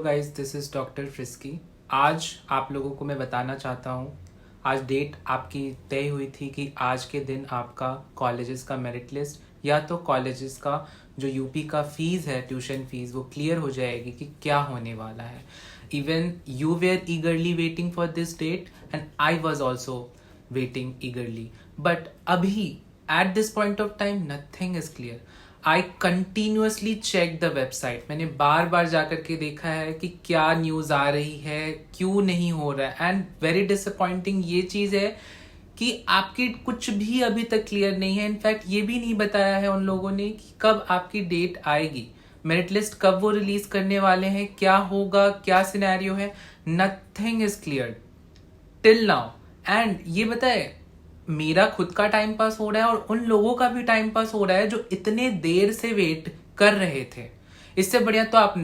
Guys, this is doctor frisky. आज आप लोगों को मैं बताना चाहता हूँ, आज डेट आपकी तय हुई थी कि आज के दिन आपका कॉलेजेस का मेरिट लिस्ट या तो कॉलेजेस का जो यूपी का फीस है, ट्यूशन फीस, वो क्लियर हो जाएगी कि क्या होने वाला है। Even you were eagerly waiting for this date and I was also waiting eagerly, but अभी at this point of time nothing is clear. I continuously check the website. मैंने बार बार जाकर के देखा है कि क्या न्यूज़ आ रही है, क्यों नहीं हो रहा है। एंड वेरी डिसअपॉइंटिंग ये चीज़ है कि आपकी कुछ भी अभी तक क्लियर नहीं है। इनफैक्ट ये भी नहीं बताया है उन लोगों ने कि कब आपकी डेट आएगी, मेरिट लिस्ट कब वो रिलीज करने वाले हैं, क्या होगा, क्या सिनेरियो है। Nothing is clear till now. And ये बताए, मेरा खुद का टाइम पास हो रहा है और उन लोगों का भी टाइम पास हो रहा है जो इतने देर से वेट कर रहे थे। इससे बढ़िया तो आप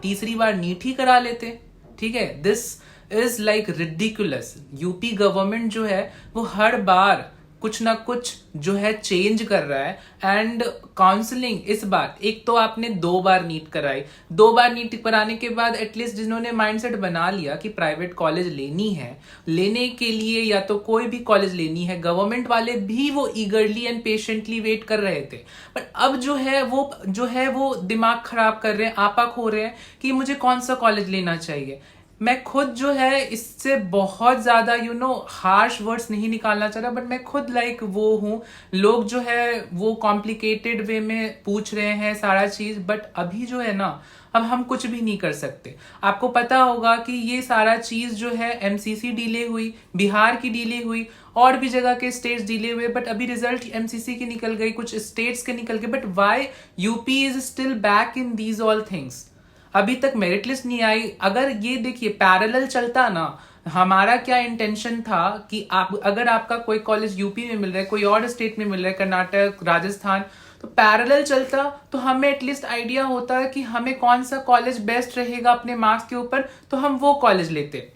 तीसरी बार नीट ही करा लेते। ठीक है, this is like ridiculous. UP government जो है वो हर बार कुछ ना कुछ जो है चेंज कर रहा है। एंड काउंसलिंग इस बार, एक तो आपने 2 बार नीट कराई, 2 बार नीट कराने के बाद एटलीस्ट जिन्होंने माइंडसेट बना लिया कि प्राइवेट कॉलेज लेनी है, लेने के लिए या तो कोई भी कॉलेज लेनी है, गवर्नमेंट वाले भी वो ईगरली एंड पेशेंटली वेट कर रहे थे। बट अब जो है वो दिमाग खराब कर रहे हैं, आपा खो रहे हैं कि मुझे कौन सा कॉलेज लेना चाहिए। मैं खुद जो है इससे बहुत ज्यादा हार्श वर्ड्स नहीं निकालना चाह रहा, बट मैं खुद वो हूँ। लोग जो है वो कॉम्प्लिकेटेड वे में पूछ रहे हैं सारा चीज, बट अभी जो है ना, अब हम कुछ भी नहीं कर सकते। आपको पता होगा कि ये सारा चीज जो है एमसीसी डिले हुई, बिहार की डिले हुई, और भी जगह के स्टेट्स डिले हुए, बट अभी रिजल्ट एमसीसी की निकल गई, कुछ स्टेट्स के निकल गए। But why UP is still back in these all things? अभी तक मेरिट लिस्ट नहीं आई। अगर ये देखिए पैरेलल चलता ना, हमारा क्या इंटेंशन था कि आप अगर आपका कोई कॉलेज यूपी में मिल रहा है, कोई और स्टेट में मिल रहा है, कर्नाटक, राजस्थान, तो पैरेलल चलता तो हमें एटलीस्ट आइडिया होता कि हमें कौन सा कॉलेज बेस्ट रहेगा अपने मार्क्स के ऊपर, तो हम वो कॉलेज लेते।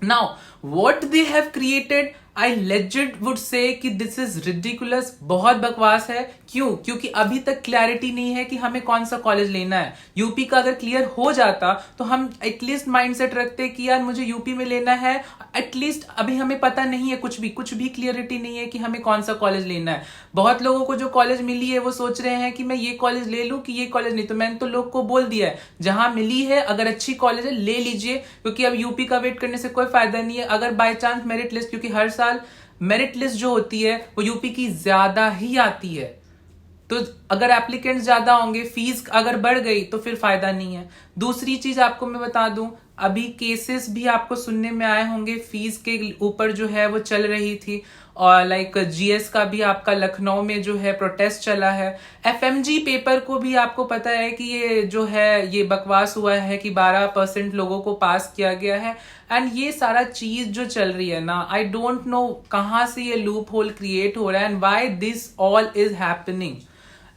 Now what they have created, I legit would say कि दिस इज रिडिकुलस, बहुत बकवास है। क्यों? क्योंकि अभी तक क्लैरिटी नहीं है कि हमें कौन सा कॉलेज लेना है। यूपी का अगर क्लियर हो जाता तो हम एटलीस्ट माइंडसेट रखते कि यार मुझे यूपी में लेना है। एटलीस्ट अभी हमें पता नहीं है, कुछ भी क्लियरिटी नहीं है कि हमें कौन सा कॉलेज लेना है। बहुत लोगों को जो कॉलेज मिली है वो सोच रहे हैं कि मैं ये कॉलेज ले लूं कि ये कॉलेज नहीं। तो मैंने तो लोग को बोल दिया है, जहां मिली है अगर अच्छी कॉलेज है ले लीजिए, क्योंकि अब यूपी का वेट करने से कोई फायदा नहीं है। अगर बाय चांस मेरिट लिस्ट, क्योंकि हर साल मेरिट लिस्ट जो होती है वो यूपी की ज्यादा ही आती है, तो अगर एप्लीकेंट्स ज्यादा होंगे, फीस अगर बढ़ गई तो फिर फायदा नहीं है। दूसरी चीज आपको मैं बता दूं, अभी केसेस भी आपको सुनने में आए होंगे, फीस के ऊपर जो है वो चल रही थी। और जीएस का भी आपका लखनऊ में जो है प्रोटेस्ट चला है। एफएमजी पेपर को भी आपको पता है कि ये जो है ये बकवास हुआ है कि 12% लोगों को पास किया गया है। एंड ये सारा चीज जो चल रही है ना, आई डोंट नो कहां से ये लूप होल क्रिएट हो रहा है and why this all is happening.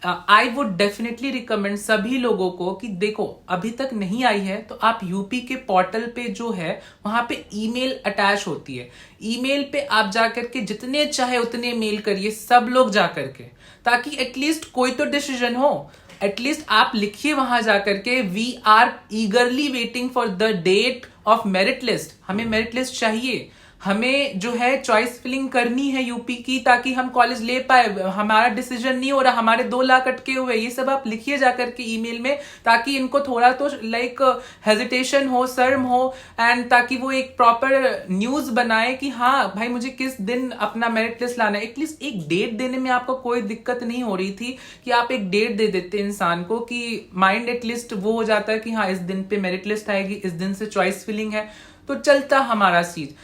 I would definitely recommend सभी लोगों को कि देखो, अभी तक नहीं आई है तो आप यूपी के पोर्टल पे जो है वहां पे ईमेल अटैच होती है, ईमेल पे आप जाकर के जितने चाहे उतने मेल करिए, सब लोग जाकर के, ताकि एटलीस्ट कोई तो डिसीजन हो। एटलीस्ट आप लिखिए वहां जाकर के, we are eagerly waiting for the date of merit list. हमें मेरिट लिस्ट चाहिए, हमें जो है चॉइस फिलिंग करनी है यूपी की, ताकि हम कॉलेज ले पाए। हमारा डिसीजन नहीं हो रहा, हमारे 2 लाख अटके हुए, ये सब आप लिखिए जाकर के ईमेल में, ताकि इनको थोड़ा तो हेजिटेशन हो, शर्म हो, एंड ताकि वो एक प्रॉपर न्यूज बनाए कि हाँ भाई मुझे किस दिन अपना मेरिट लिस्ट लाना है। एटलीस्ट एक डेट देने में आपको कोई दिक्कत नहीं हो रही थी कि आप एक डेट दे देते इंसान को, कि माइंड एटलीस्ट वो हो जाता है कि हाँ इस दिन पे मेरिट लिस्ट आएगी, इस दिन से चॉइस फिलिंग है, तो चलता हमारा सीट।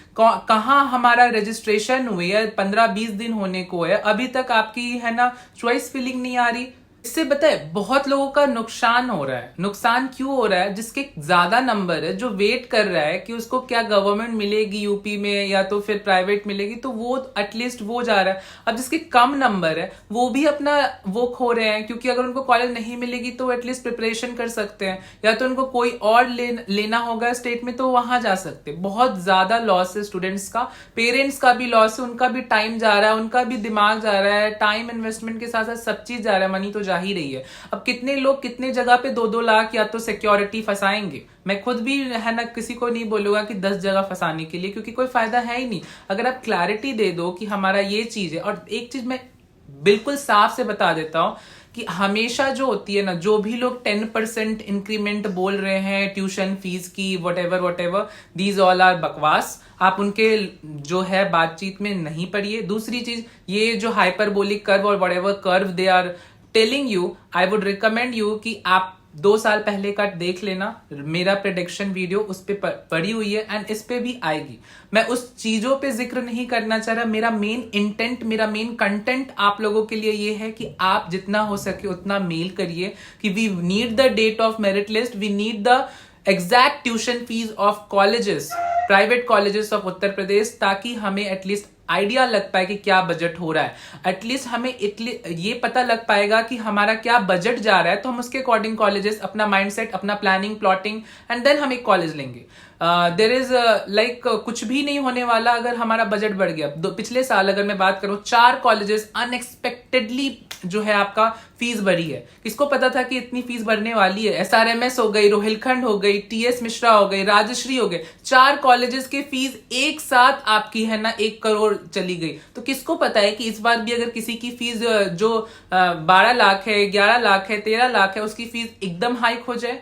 कहाँ हमारा रजिस्ट्रेशन हुई है, 15-20 दिन होने को है, अभी तक आपकी है ना चॉइस फिलिंग नहीं आ रही। इससे बताए बहुत लोगों का नुकसान हो रहा है। नुकसान क्यों हो रहा है? जिसके ज्यादा नंबर है, जो वेट कर रहा है कि उसको क्या गवर्नमेंट मिलेगी यूपी में या तो फिर प्राइवेट मिलेगी, तो वो एटलीस्ट वो जा रहा है। अब जिसके कम नंबर है वो भी अपना वो खो रहे हैं, क्योंकि अगर उनको कॉलेज नहीं मिलेगी तो एटलीस्ट प्रिपरेशन कर सकते हैं, या तो उनको कोई और लेना होगा स्टेट में तो वहां जा सकते हैं। बहुत ज्यादा लॉस है स्टूडेंट्स का, पेरेंट्स का भी लॉस है, उनका भी टाइम जा रहा है, उनका भी दिमाग जा रहा है, टाइम इन्वेस्टमेंट के साथ साथ सब चीज जा रहा है, मनी तो जा जा ही रही है। अब कितने लोग कितने जगह पे 2-2 लाख या तो सिक्योरिटी फंसाएंगे। मैं खुद भी है ना किसी को नहीं बोलूंगा कि 10 जगह फंसाने के लिए, क्योंकि कोई फायदा है ही नहीं। अगर आप क्लैरिटी दे दो कि हमारा ये चीज है, और एक चीज मैं बिल्कुल साफ से बता देता हूं कि हमेशा जो होती है ना, जो भी लोग 10% इंक्रीमेंट बोल रहे हैं ट्यूशन फीस की, whatever these all are बकवास। आप उनके जो है बातचीत में नहीं पढ़िए। दूसरी चीज, ये जो हाइपरबोलिक कर्व और whatever curve they are telling you, I would recommend you कि आप 2 साल पहले का देख लेना। मेरा प्रेडिक्शन वीडियो उस पे पड़ी हुई है एंड इस पे भी आएगी। मैं उस चीजों पे जिक्र नहीं करना चाह रहा। मेरा मेन इंटेंट, मेरा मेन कंटेंट आप लोगों के लिए ये है कि आप जितना हो सके उतना मेल करिए कि we need the date of merit list, we need the exact tuition fees of colleges, private colleges of Uttar Pradesh, ताकि हमें एटलीस्ट आइडिया लग पाए कि क्या बजट हो रहा है। एटलीस्ट हमें ये पता लग पाएगा कि हमारा क्या बजट जा रहा है, तो हम उसके अकॉर्डिंग कॉलेजेस, अपना माइंडसेट, अपना प्लानिंग, प्लॉटिंग एंड देन हम एक कॉलेज लेंगे। देयर इज लाइक कुछ भी नहीं होने वाला अगर हमारा बजट बढ़ गया। पिछले साल अगर मैं बात करूं, 4 कॉलेजेस अनएक्सपेक्टेडली जो है आपका फीस बढ़ी है। किसको पता था कि इतनी फीस बढ़ने वाली है? SRMS हो गई, रोहिलखंड हो गई, TS मिश्रा हो गई, राजश्री हो गए, 4 कॉलेजेस के फीस एक साथ आपकी है ना 1 करोड़ चली गई। तो किसको पता है कि इस बार भी अगर किसी की फीस जो 12 लाख है, 11 लाख है, 13 लाख है, उसकी फीस एकदम हाइक हो जाए?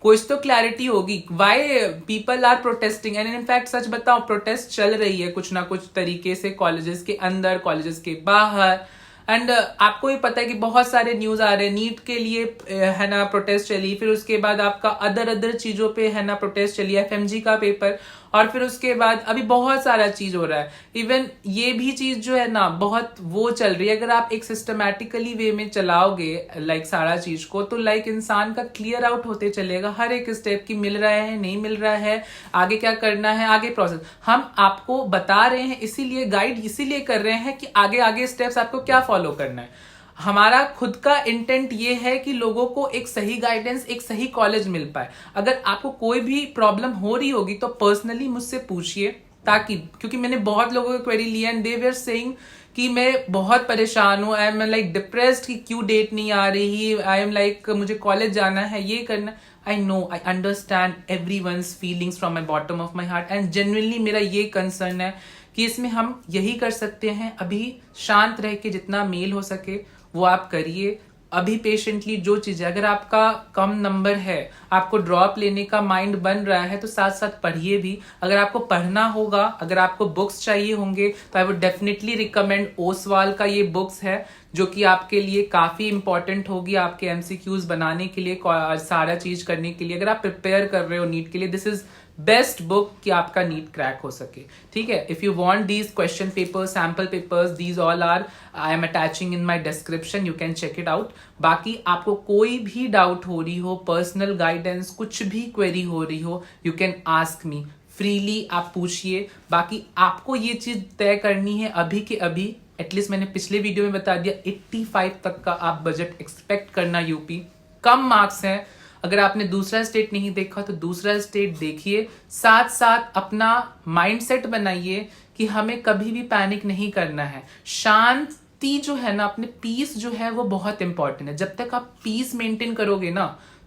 कुछ तो क्लैरिटी होगी। Why people are protesting and in fact सच बताओ, प्रोटेस्ट चल रही है कुछ ना कुछ तरीके से, कॉलेजेस के अंदर, कॉलेजेस के बाहर। एंड आपको भी पता है कि बहुत सारे न्यूज आ रहे हैं, नीट के लिए है ना प्रोटेस्ट चली, फिर उसके बाद आपका अदर चीजों पे है ना प्रोटेस्ट चली, FMG का पेपर, और फिर उसके बाद अभी बहुत सारा चीज हो रहा है। इवन ये भी चीज जो है ना बहुत वो चल रही है। अगर आप एक सिस्टमैटिकली वे में चलाओगे लाइक सारा चीज को, तो लाइक इंसान का क्लियर आउट होते चलेगा हर एक स्टेप की, मिल रहा है नहीं मिल रहा है, आगे क्या करना है, आगे प्रोसेस हम आपको बता रहे हैं, इसीलिए गाइड इसीलिए कर रहे हैं कि आगे आगे स्टेप्स आपको क्या फॉलो करना है। हमारा खुद का इंटेंट ये है कि लोगों को एक सही गाइडेंस, एक सही कॉलेज मिल पाए। अगर आपको कोई भी प्रॉब्लम हो रही होगी तो पर्सनली मुझसे पूछिए, ताकि क्योंकि मैंने बहुत लोगों की क्वेरी ली एंड दे वर सेइंग कि मैं बहुत परेशान हूं, आई एम लाइक डिप्रेस्ड कि क्यों डेट नहीं आ रही, आई एम लाइक मुझे कॉलेज जाना है, ये करना। I know, I understand everyone's feelings from my bottom of my heart and genuinely मेरा ये कंसर्न है कि इसमें हम यही कर सकते हैं, अभी शांत रह के जितना मेल हो सके वो आप करिए। अभी पेशेंटली जो चीज है, अगर आपका कम नंबर है, आपको ड्रॉप लेने का माइंड बन रहा है, तो साथ साथ पढ़िए भी। अगर आपको पढ़ना होगा, अगर आपको बुक्स चाहिए होंगे, तो I would definitely recommend Oswal का ये बुक्स है, जो कि आपके लिए काफी इंपॉर्टेंट होगी आपके MCQs बनाने के लिए, सारा चीज करने के लिए। अगर आप प्रिपेयर कर रहे हो नीट के लिए, दिस इज बेस्ट बुक कि आपका नीट क्रैक हो सके। ठीक है, if you want these question papers, sample papers, these all are I am attaching in my description, you can check it out. बाकी आपको कोई भी डाउट हो रही हो, पर्सनल गाइडेंस, कुछ भी क्वेरी हो रही हो, you can ask me freely, आप पूछिए। बाकी आपको ये चीज तय करनी है अभी के अभी। एटलीस्ट मैंने पिछले वीडियो में बता दिया, 85 तक का आप बजट एक्सपेक्ट करना। यूपी कम मार्क्स हैं, अगर आपने दूसरा स्टेट नहीं देखा तो दूसरा स्टेट देखिए, साथ साथ अपना माइंडसेट बनाइए कि हमें कभी भी पैनिक नहीं करना है। शांति जो है ना, अपने पीस जो है वो बहुत इंपॉर्टेंट है। जब तक आप पीस मेंटेन करोगे ना,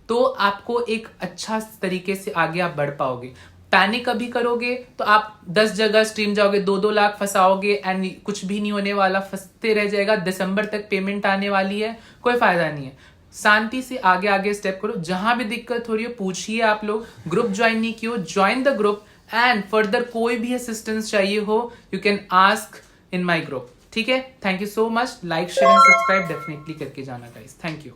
तो आपको एक अच्छा तरीके से आगे आप बढ़ पाओगे। पैनिक अभी करोगे तो आप 10 जगह स्ट्रीम जाओगे, 2-2 लाख फंसाओगे एंड कुछ भी नहीं होने वाला, फंसते रह जाएगा। दिसंबर तक पेमेंट आने वाली है, कोई फायदा नहीं है। शांति से आगे आगे स्टेप करो। जहां भी दिक्कत हो रही है पूछिए। आप लोग ग्रुप ज्वाइन नहीं किए हो, join the group and further कोई भी असिस्टेंस चाहिए हो, you can ask in my group. ठीक है, thank you so much. Like share and subscribe definitely करके जाना गाइस। Thank you.